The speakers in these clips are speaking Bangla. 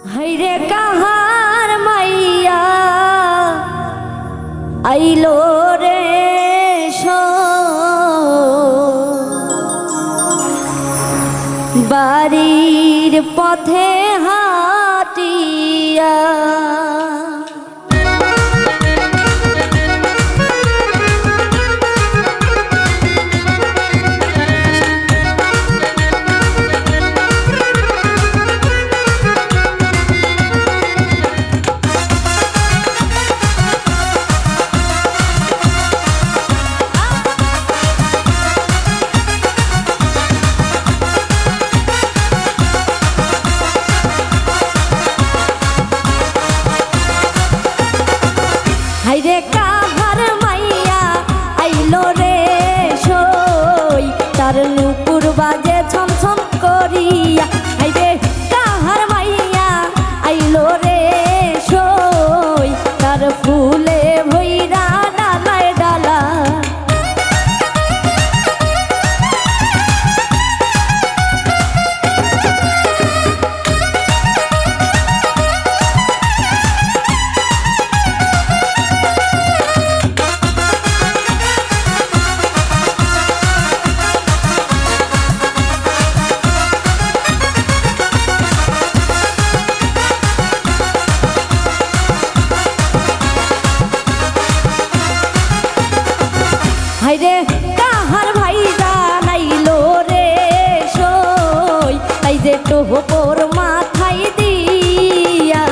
হাইরে কাহার মাইয়া আইলো রে বাড়ির পথে হাটিয়া হাইরে কাহার মাইয়া আইলো রে সই তার নুপুর বাজে ছমছম করিয়া হাইরে কাহার মাইয়া আইলো রে সই তার ফুলে ভইরা ডালায় ডালা হাইরে কাহার ভাই জানাইলো রে সই তাই যে টোপর মাথায় দিয়া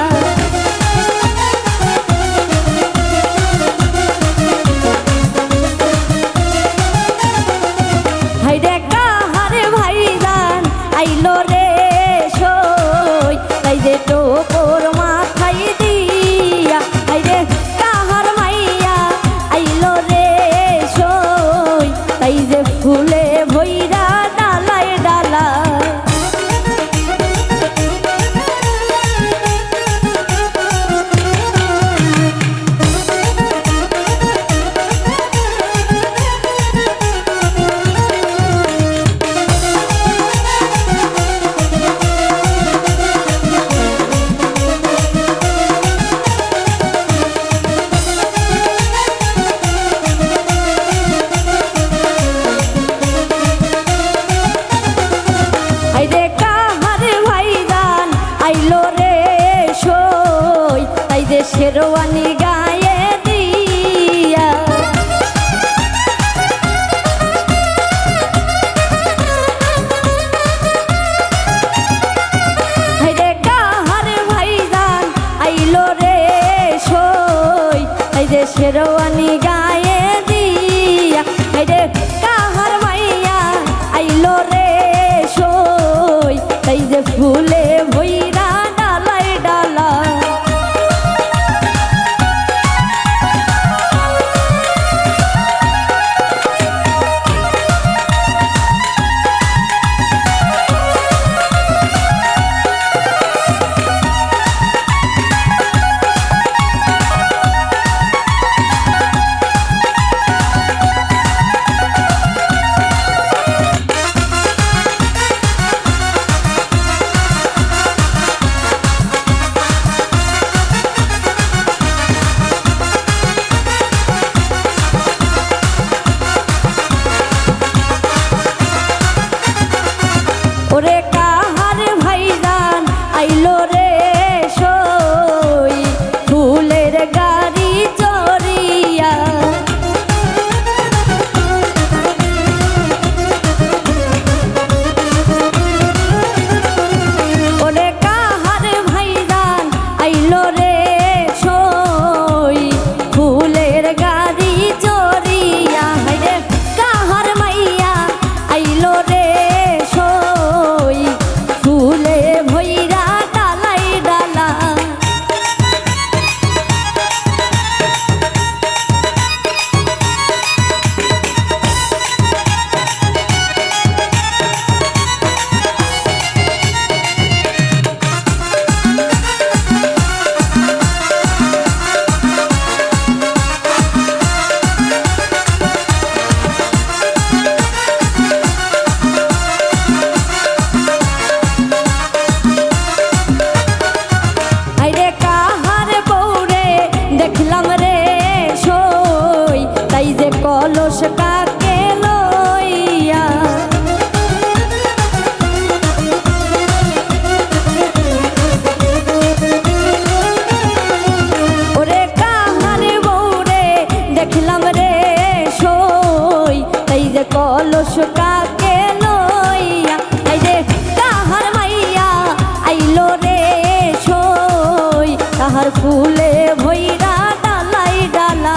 হাইরে কাহার ভাই জান আইলো রে সই তাই যে টোপর মাথায় দিয়া হাইরে কাহার মাইয়া আইলো রে তাই যে ফুলে ভইরা ডালায় ডালায় হাইরে কাহার ভাইজান আইলো রে সই তাই যে শেরওয়ানি গায়ে দিয়া হাইরে কাহার ভাইজান আইলো রে সই তাই যে শেরওয়ানি গায়ে দিয়া হাইরে কাহার মাইয়া আইলো রে সই তাই যে ফুলে ভইরা ডালায় ডালায় তাহার ফুলে ভৈরা ডালাই ডালা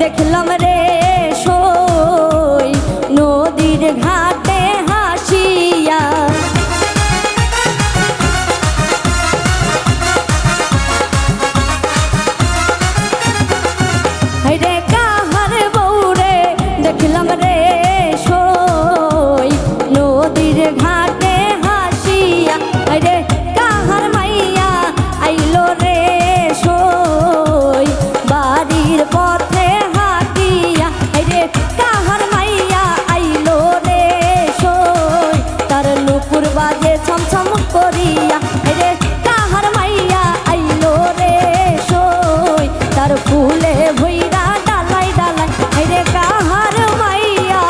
দেখলাম রে সই নদীর ঘাটে হাসিয়া রে কাহার বউরে দেখলাম রে সই নদীর ঘাটে হাসিয়া রে কাহার মাইয়া আইলো রে সই বাড়ির পথে কাহার মাইয়া আইলো রে সই তার নুপুর বাজে ছমছম করিয়া রে কাহার মাইয়া আইলো রে সই তার ফুলে ভৈরা ডালাই ডালাই রে কাহার মাইয়া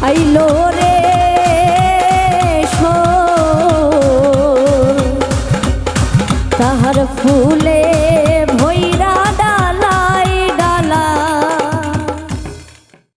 আইলো রে সই তাহার ফুলে ভৈরা